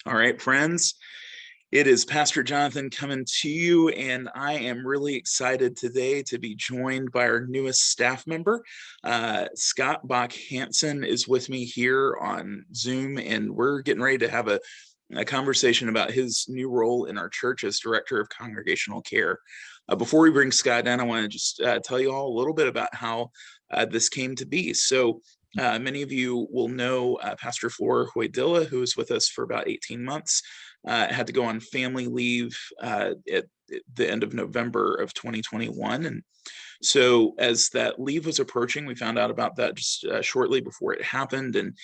All right, friends, it is Pastor Jonathan coming to you, and I am really excited today to be joined by our newest staff member. Scott Bach-Hansen is with me here on Zoom, and we're getting ready to have a conversation about his new role in our church as Director of Congregational Care. Before we bring Scott in, I want to just tell you all a little bit about how this came to be. So many of you will know Pastor Flora Hoydilla, who was with us for about 18 months, had to go on family leave at the end of November of 2021. And so as that leave was approaching, we found out about that just shortly before it happened. And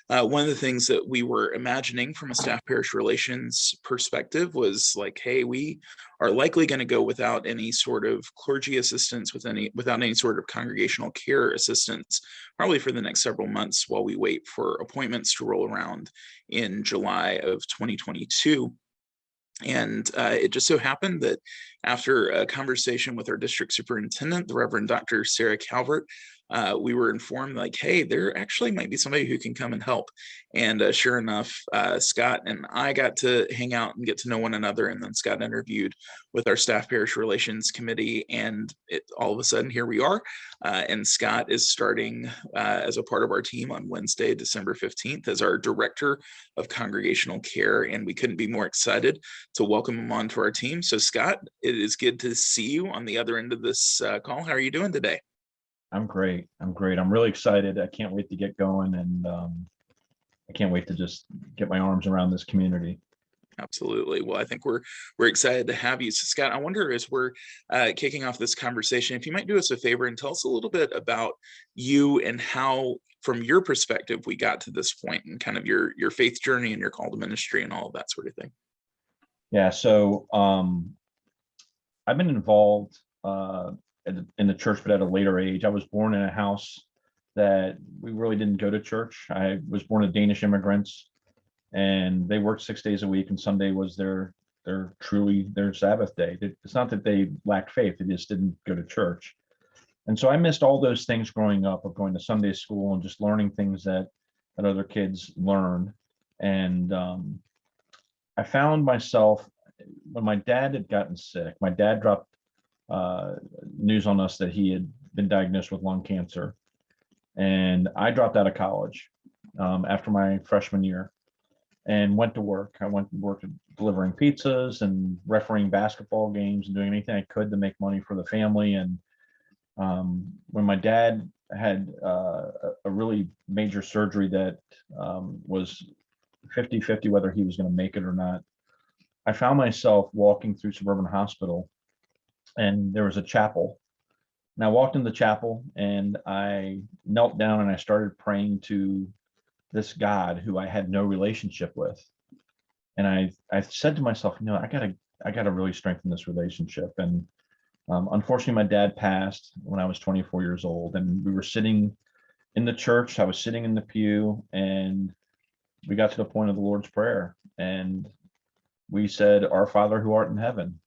one of the things that we were imagining from a staff parish relations perspective was like, hey, we are likely going to go without any sort of clergy assistance, without any sort of congregational care assistance, probably for the next several months while we wait for appointments to roll around in July of 2022. And it just so happened that after a conversation with our district superintendent, the Reverend Dr. Sarah Calvert, we were informed like, hey, there actually might be somebody who can come and help. And sure enough, Scott and I got to hang out and get to know one another. And then Scott interviewed with our staff parish relations committee. And all of a sudden, here we are. And Scott is starting as a part of our team on Wednesday, December 15th, as our Director of Congregational Care. And we couldn't be more excited to welcome him onto our team. So Scott, it is good to see you on the other end of this call. How are you doing today? I'm great. I'm really excited. I can't wait to get going, and I can't wait to just get my arms around this community. Absolutely. Well, I think we're excited to have you. So Scott, I wonder, as we're kicking off this conversation, if you might do us a favor and tell us a little bit about you and how, from your perspective, we got to this point and kind of your faith journey and your call to ministry and all of that sort of thing. Yeah. So I've been involved in the church, but at a later age. I was born in a house that we really didn't go to church. I was born to Danish immigrants, and they worked 6 days a week, and Sunday was their Sabbath day. It's not that they lacked faith; they just didn't go to church. And so I missed all those things growing up, of going to Sunday school and just learning things that other kids learn. And I found myself, when my dad had gotten sick, my dad dropped news on us that he had been diagnosed with lung cancer. And I dropped out of college after my freshman year and went to work. I went to work delivering pizzas and refereeing basketball games and doing anything I could to make money for the family. And when my dad had a really major surgery that was 50-50 whether he was going to make it or not, I found myself walking through Suburban Hospital, and there was a chapel. And I walked in the chapel and I knelt down and I started praying to this God who I had no relationship with. And I said to myself, I gotta really strengthen this relationship. And unfortunately, my dad passed when I was 24 years old, and we were sitting in the church. I was sitting in the pew, and we got to the point of the Lord's Prayer, and we said, "Our Father who art in heaven."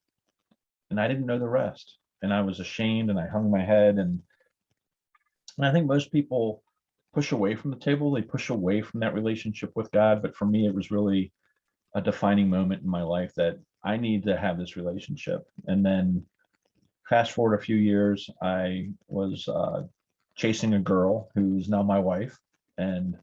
And I didn't know the rest. And I was ashamed, and I hung my head. And I think most people push away from the table. They push away from that relationship with God. But for me, it was really a defining moment in my life that I need to have this relationship. And then fast forward a few years, I was chasing a girl who's now my wife. And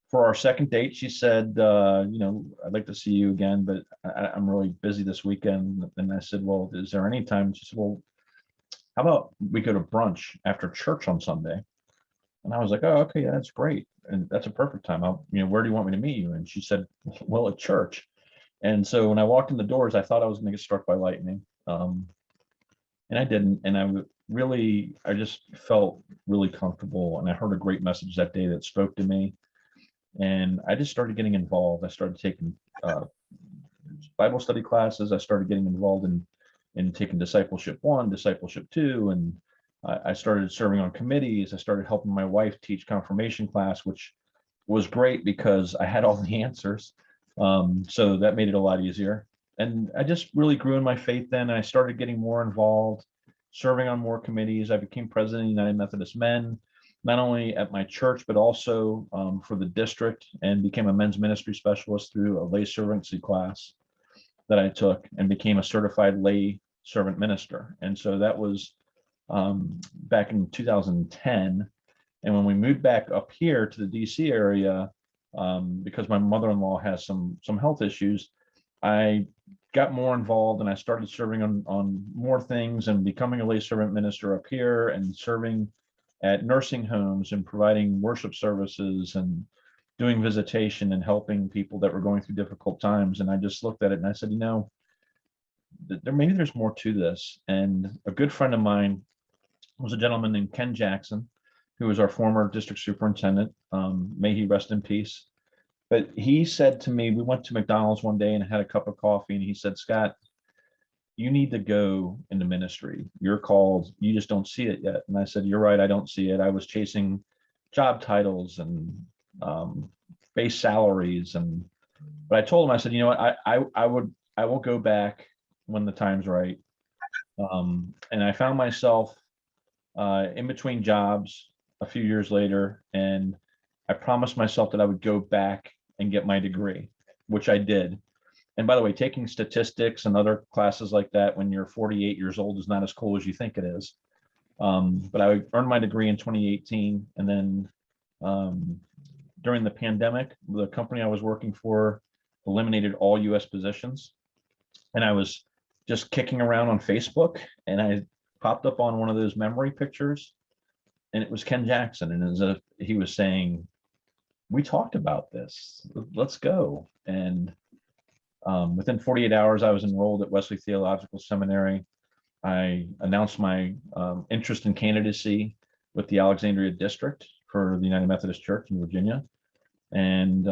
for our second date, she said, I'd like to see you again, but I'm really busy this weekend. And I said, well, is there any time? She said, well, how about we go to brunch after church on Sunday? And I was like, oh, okay, yeah, that's great. And that's a perfect time. Where do you want me to meet you? And she said, well, at church. And so when I walked in the doors, I thought I was going to get struck by lightning. And I didn't. And I just felt really comfortable. And I heard a great message that day that spoke to me. And I just started getting involved. I started taking Bible study classes. I started getting involved in taking discipleship 1, discipleship 2, and I started serving on committees. I started helping my wife teach confirmation class, which was great because I had all the answers. So that made it a lot easier. And I just really grew in my faith then. I started getting more involved, serving on more committees. I became president of the United Methodist Men. not only at my church, but also for the district, and became a men's ministry specialist through a lay servancy class that I took, and became a certified lay servant minister. And so that was back in 2010. And when we moved back up here to the DC area, because my mother-in-law has some health issues, I got more involved, and I started serving on more things, and becoming a lay servant minister up here, and serving at nursing homes and providing worship services and doing visitation and helping people that were going through difficult times. And I just looked at it and I said, maybe there's more to this. And a good friend of mine was a gentleman named Ken Jackson, who was our former district superintendent. May he rest in peace. But he said to me, we went to McDonald's one day and had a cup of coffee, and he said, Scott, you need to go into ministry. You're called, you just don't see it yet. And I said, you're right, I don't see it. I was chasing job titles and base salaries. But I told him, I said, you know what, I will go back when the time's right. And I found myself in between jobs a few years later, and I promised myself that I would go back and get my degree, which I did. And by the way, taking statistics and other classes like that when you're 48 years old is not as cool as you think it is. But I earned my degree in 2018. And then during the pandemic, the company I was working for eliminated all US positions. And I was just kicking around on Facebook, and I popped up on one of those memory pictures, and it was Ken Jackson. And he was saying, we talked about this, let's go. And within 48 hours, I was enrolled at Wesley Theological Seminary. I announced my interest in candidacy with the Alexandria District for the United Methodist Church in Virginia. And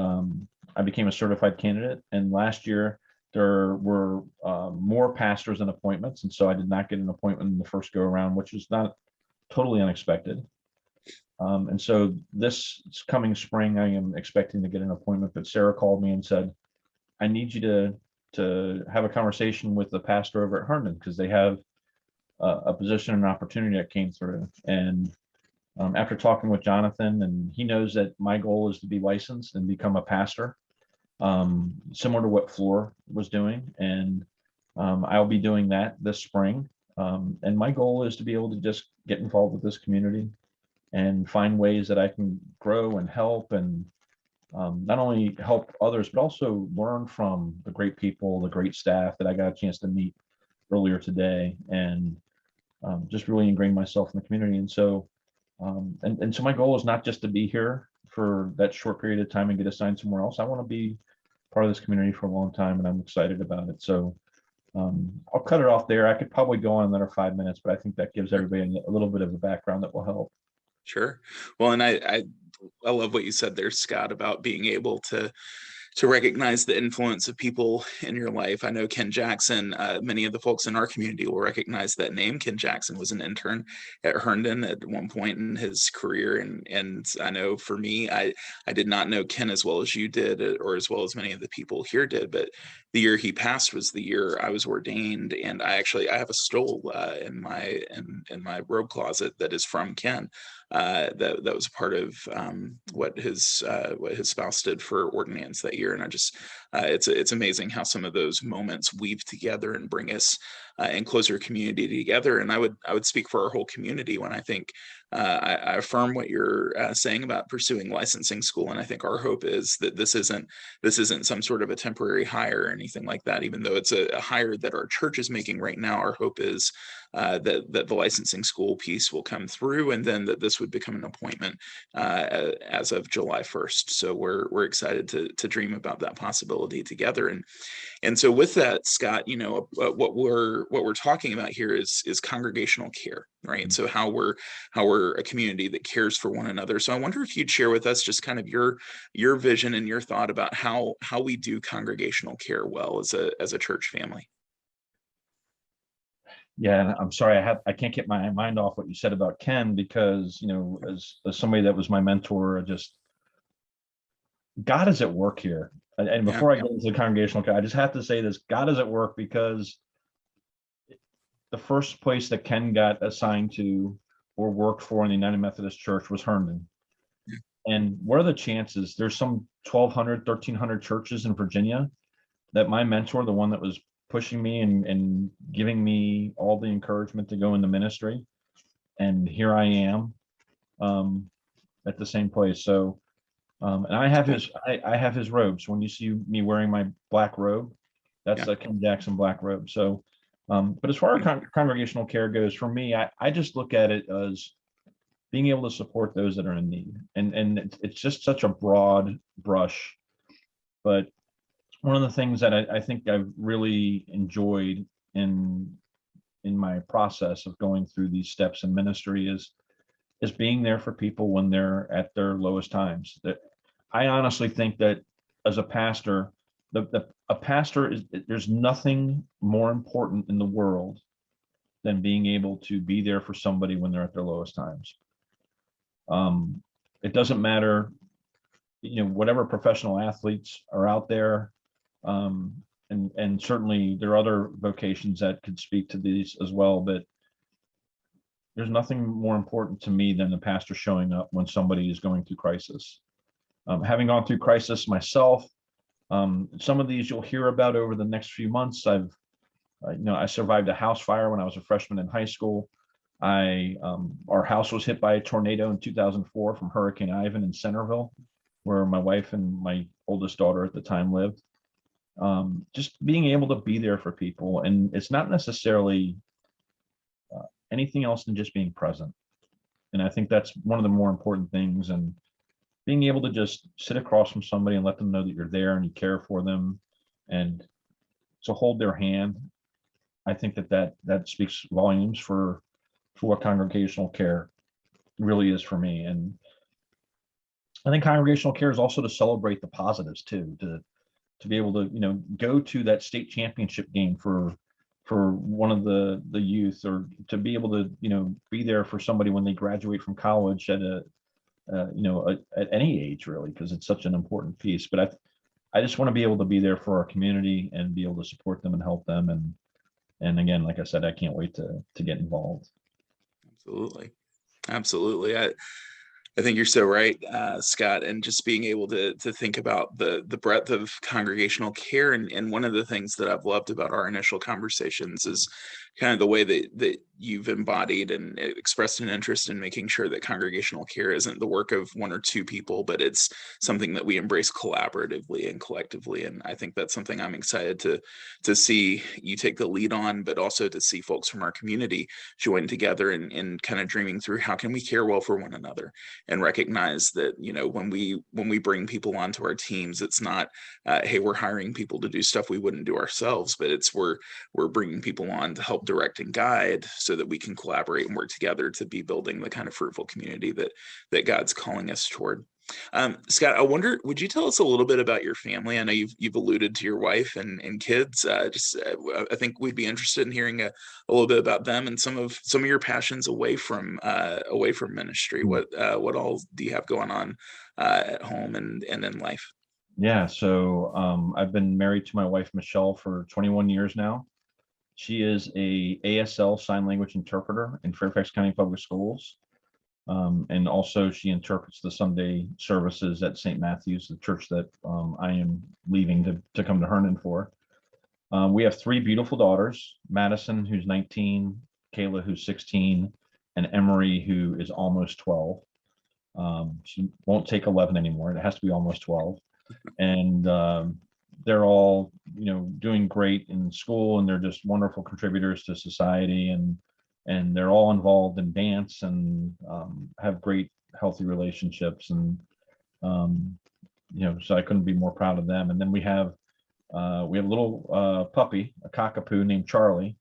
I became a certified candidate. And last year, there were more pastors than appointments. And so I did not get an appointment in the first go around, which was not totally unexpected. And so this coming spring, I am expecting to get an appointment. But Sarah called me and said, I need you to have a conversation with the pastor over at Herndon, because they have a position and opportunity that came through. And after talking with Jonathan, and he knows that my goal is to be licensed and become a pastor, similar to what Floor was doing. And I'll be doing that this spring. And my goal is to be able to just get involved with this community and find ways that I can grow and help, and not only help others, but also learn from the great people, the great staff that I got a chance to meet earlier today, and just really ingrain myself in the community. And so, so my goal is not just to be here for that short period of time and get assigned somewhere else. I want to be part of this community for a long time, and I'm excited about it. So I'll cut it off there. I could probably go on another 5 minutes, but I think that gives everybody a little bit of a background that will help. Sure. Well, and I love what you said there, Scott, about being able to recognize the influence of people in your life. I know Ken Jackson, many of the folks in our community will recognize that name. Ken Jackson was an intern at Herndon at one point in his career. And I know for me, I did not know Ken as well as you did, or as well as many of the people here did, but the year he passed was the year I was ordained. And I have a stole in my robe closet that is from Ken. That was part of what his spouse did for ordinance that year. And I just it's amazing how some of those moments weave together and bring us in closer community together. And I would speak for our whole community when I think I affirm what you're saying about pursuing licensing school. And I think our hope is that this isn't some sort of a temporary hire or anything like that. Even though it's a hire that our church is making right now, our hope is that the licensing school piece will come through, and then that this would become an appointment as of July 1st. So we're excited to dream about that possibility together. And so with that, Scott, what we're talking about here is congregational care, right? So how we're a community that cares for one another. So I wonder if you'd share with us just kind of your vision and your thought about how we do congregational care well as a church family. Yeah, and I'm sorry, I can't get my mind off what you said about Ken, because as somebody that was my mentor, God is at work here. And before I get into the congregational care, I just have to say this: God is at work, because the first place that Ken got assigned to or worked for in the United Methodist Church was Herndon. And what are the chances? There's some 1,200, 1,300 churches in Virginia that my mentor, the one that was pushing me and giving me all the encouragement to go into ministry, and here I am at the same place. So, and I have I have his robes. When you see me wearing my black robe, that's a King Jackson black robe. So, but as far as congregational care goes, for me, I just look at it as being able to support those that are in need. And it's just such a broad brush. But one of the things that I think I've really enjoyed in my process of going through these steps in ministry is being there for people when they're at their lowest times. That I honestly think that as a pastor, a pastor is, there's nothing more important in the world than being able to be there for somebody when they're at their lowest times. It doesn't matter, whatever professional athletes are out there, and certainly there are other vocations that could speak to these as well, but there's nothing more important to me than the pastor showing up when somebody is going through crisis. Having gone through crisis myself, some of these you'll hear about over the next few months. I survived a house fire when I was a freshman in high school. Our house was hit by a tornado in 2004 from Hurricane Ivan in Centerville, where my wife and my oldest daughter at the time lived. Just being able to be there for people, and it's not necessarily anything else than just being present. And I think that's one of the more important things. And being able to just sit across from somebody and let them know that you're there and you care for them, and to hold their hand. I think that speaks volumes for what congregational care really is for me. And I think congregational care is also to celebrate the positives too, to be able to, go to that state championship game for one of the youth, or to be able to, be there for somebody when they graduate from college at at any age really, because it's such an important piece. But I just want to be able to be there for our community and be able to support them and help them. And again, like I said, I can't wait to get involved. Absolutely. I think you're so right, Scott, and just being able to think about the breadth of congregational care. And one of the things that I've loved about our initial conversations is kind of the way that you've embodied and expressed an interest in making sure that congregational care isn't the work of one or two people, but it's something that we embrace collaboratively and collectively. And I think that's something I'm excited to see you take the lead on, but also to see folks from our community join together and kind of dreaming through how can we care well for one another, and recognize that, when we bring people onto our teams, it's not, hey, we're hiring people to do stuff we wouldn't do ourselves, but it's we're bringing people on to help direct and guide so that we can collaborate and work together to be building the kind of fruitful community that God's calling us toward. Scott, I wonder, would you tell us a little bit about your family? I know you've alluded to your wife and kids. I think we'd be interested in hearing a little bit about them and some of your passions away from ministry. What all do you have going on at home and in life? Yeah, so I've been married to my wife Michelle for 21 years now. She is a ASL sign language interpreter in Fairfax County Public Schools. And also she interprets the Sunday services at St. Matthew's, the church that I am leaving to come to Herndon for. We have three beautiful daughters, Madison, who's 19, Kayla, who's 16, and Emery, who is almost 12. She won't take 11 anymore. It has to be almost 12. And they're all, doing great in school, and they're just wonderful contributors to society. And they're all involved in dance and have great, healthy relationships. And, so I couldn't be more proud of them. And then we have a little puppy, a cockapoo named Charlie.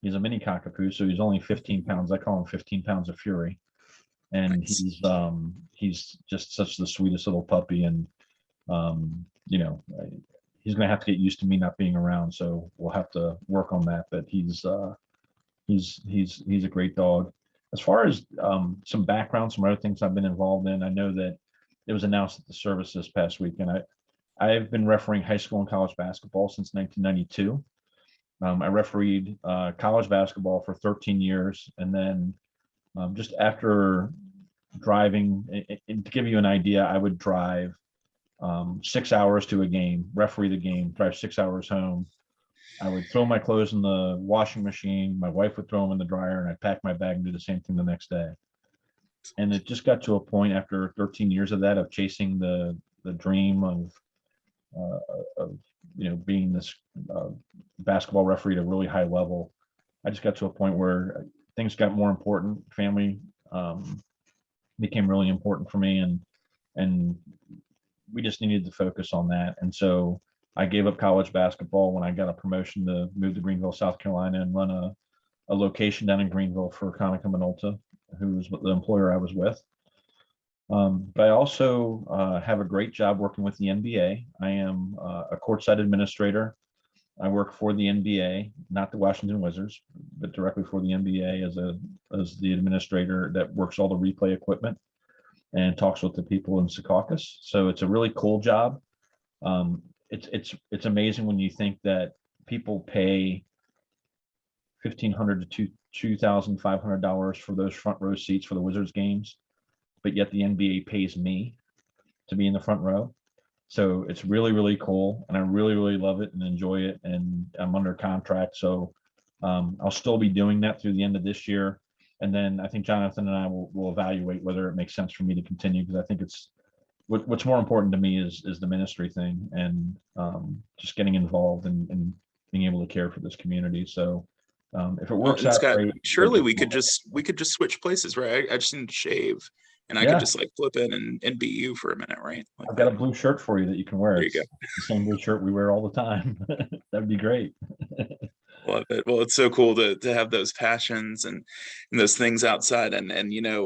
He's a mini cockapoo, so he's only 15 pounds. I call him 15 pounds of fury. And Nice. He's just such the sweetest little puppy. And, he's going to have to get used to me not being around. So we'll have to work on that. But he's a great dog. As far as some background, some other things I've been involved in, I know that it was announced at the service this past week, and I've been refereeing high school and college basketball since 1992. I refereed college basketball for 13 years, and then Just after driving, to give you an idea, I would drive 6 hours to a game, referee the game, drive 6 hours home. I would throw my clothes in the washing machine. My wife would throw them in the dryer, and I'd pack my bag and do the same thing the next day. And it just got to a point after 13 years of that, of chasing the dream of being this basketball referee at a really high level. I just got to a point where things got more important. Family became really important for me, and we just needed to focus on that. And so I gave up college basketball when I got a promotion to move to Greenville, South Carolina, and run a location down in Greenville for Konica Minolta, who was the employer I was with. But I also have a great job working with the NBA. I am a courtside administrator. I work for the NBA, not the Washington Wizards, but directly for the NBA as the administrator that works all the replay equipment and talks with the people in Secaucus. So it's a really cool job. It's amazing when you think that people pay $1,500 to $2,500 for those front row seats for the Wizards games, but yet the NBA pays me to be in the front row. So it's really, really cool, and I really, really love it and enjoy it. And I'm under contract, so I'll still be doing that through the end of this year. And then I think Jonathan and I will evaluate whether it makes sense for me to continue, because I think it's what's more important to me is the ministry thing, and just getting involved and being able to care for this community. So if it works out, Scott, great. surely we could just switch places, right? I just need to shave, and I could just like flip in and be you for a minute, right? Like I've got a blue shirt for you that you can wear. There you go. It's the same blue shirt we wear all the time. That'd be great. Love it. Well, it's so cool to have those passions and those things outside. And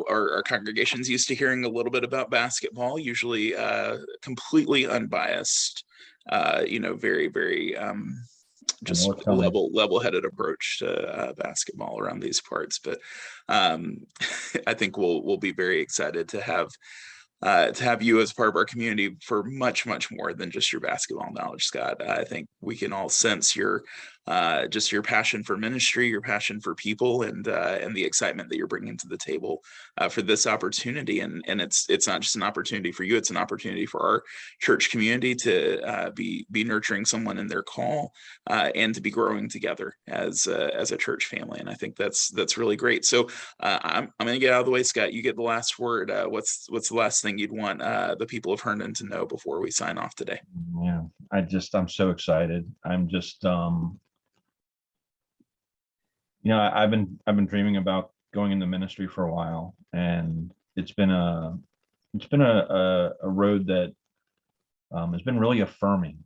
our congregation's used to hearing a little bit about basketball, usually completely unbiased, very, very just level-headed approach to basketball around these parts. But I think we'll be very excited to have you as part of our community for much, much more than just your basketball knowledge, Scott. I think we can all sense your passion for ministry, your passion for people, and the excitement that you're bringing to the table for this opportunity. And it's not just an opportunity for you; it's an opportunity for our church community to be nurturing someone in their call and to be growing together as a church family. And I think that's really great. So I'm going to get out of the way, Scott. You get the last word. What's the last thing you'd want the people of Herndon to know before we sign off today? Yeah, I'm so excited. I'm just I've been dreaming about going into ministry for a while, and it's been a road that has been really affirming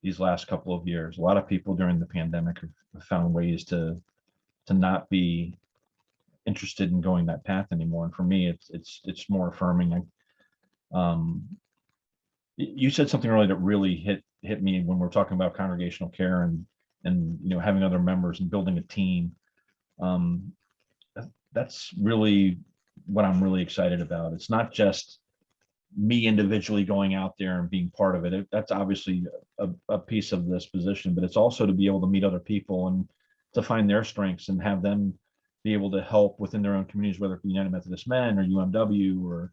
these last couple of years. A lot of people during the pandemic have found ways to not be interested in going that path anymore. And for me, it's more affirming. You said something earlier that really hit me when we're talking about congregational care and having other members and building a team. That's really what I'm really excited about. It's not just me individually going out there and being part of it. That's obviously a piece of this position, but it's also to be able to meet other people and to find their strengths and have them be able to help within their own communities, whether it be United Methodist Men or UMW or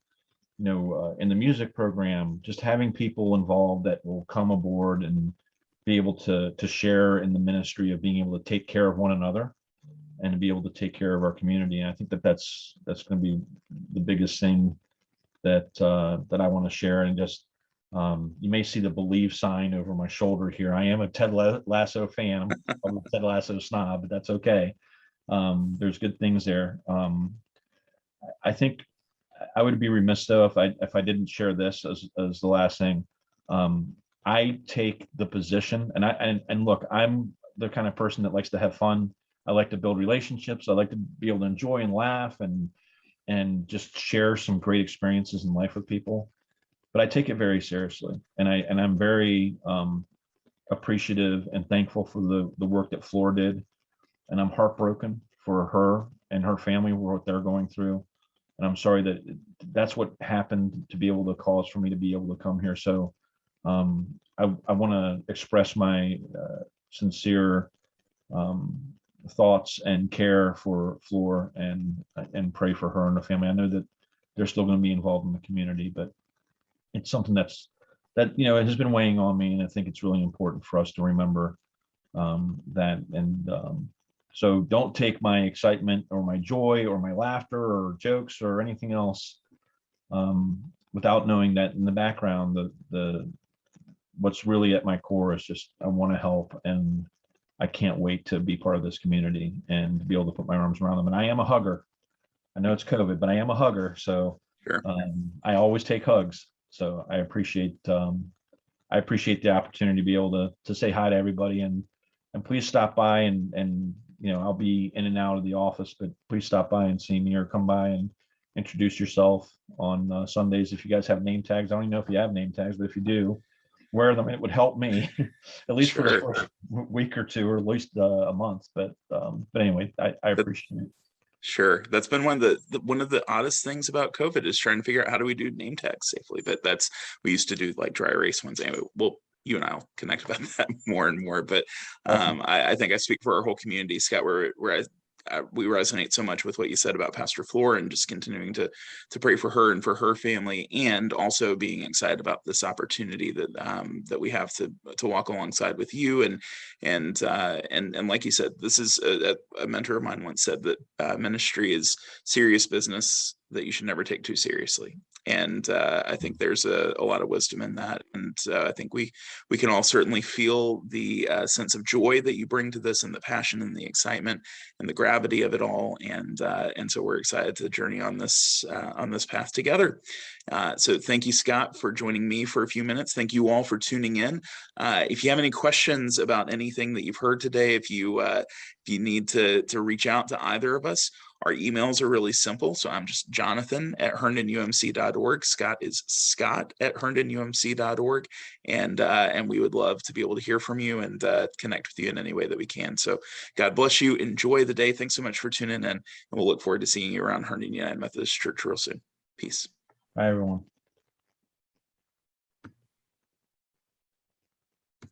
in the music program. Just having people involved that will come aboard and be able to share in the ministry of being able to take care of one another and to be able to take care of our community. And I think that's going to be the biggest thing that I want to share. And just you may see the believe sign over my shoulder here. I am a Ted Lasso fan. I'm a Ted Lasso snob, but that's okay. There's good things there. I think I would be remiss though if I didn't share this as the last thing. I take the position, and look, I'm the kind of person that likes to have fun. I like to build relationships. I like to be able to enjoy and laugh and just share some great experiences in life with people. But I take it very seriously, and I'm very appreciative and thankful for the work that Flor did, and I'm heartbroken for her and her family, what they're going through. And I'm sorry that that's what happened to be able to cause for me to be able to come here. So I want to express my sincere thoughts and care for Flor and pray for her and the family. I know that they're still going to be involved in the community, but it's something that it has been weighing on me, and I think it's really important for us to remember that. And so don't take my excitement or my joy or my laughter or jokes or anything else without knowing that in the background, the what's really at my core is just I want to help, and I can't wait to be part of this community and to be able to put my arms around them. And I am a hugger. I know it's COVID, but I am a hugger. So Sure. I always take hugs. So I appreciate the opportunity to be able to say hi to everybody, and please stop by and I'll be in and out of the office, but please stop by and see me, or come by and introduce yourself on Sundays. If you guys have name tags, I don't even know if you have name tags, but if you do, wear them. It would help me at least for the first week or two, or at least a month. But anyway, I appreciate it. Sure. That's been one of the oddest things about COVID, is trying to figure out how do we do name tags safely. But we used to do like dry erase ones anyway. Well, you and I'll connect about that more and more. But I think I speak for our whole community, Scott, where we resonate so much with what you said about Pastor Flor, and just continuing to pray for her and for her family, and also being excited about this opportunity that we have to walk alongside with you. And like you said, this is a mentor of mine once said that ministry is serious business that you should never take too seriously. And I think there's a lot of wisdom in that. And I think we can all certainly feel the sense of joy that you bring to this, and the passion and the excitement and the gravity of it all. And so we're excited to journey on this path together. So thank you, Scott, for joining me for a few minutes. Thank you all for tuning in. If you have any questions about anything that you've heard today, if you need to reach out to either of us, our emails are really simple. So I'm just Jonathan at herndonumc.org. Scott is Scott at herndonumc.org. And we would love to be able to hear from you and connect with you in any way that we can. So God bless you. Enjoy the day. Thanks so much for tuning in. And we'll look forward to seeing you around Herndon United Methodist Church real soon. Peace. Bye, everyone.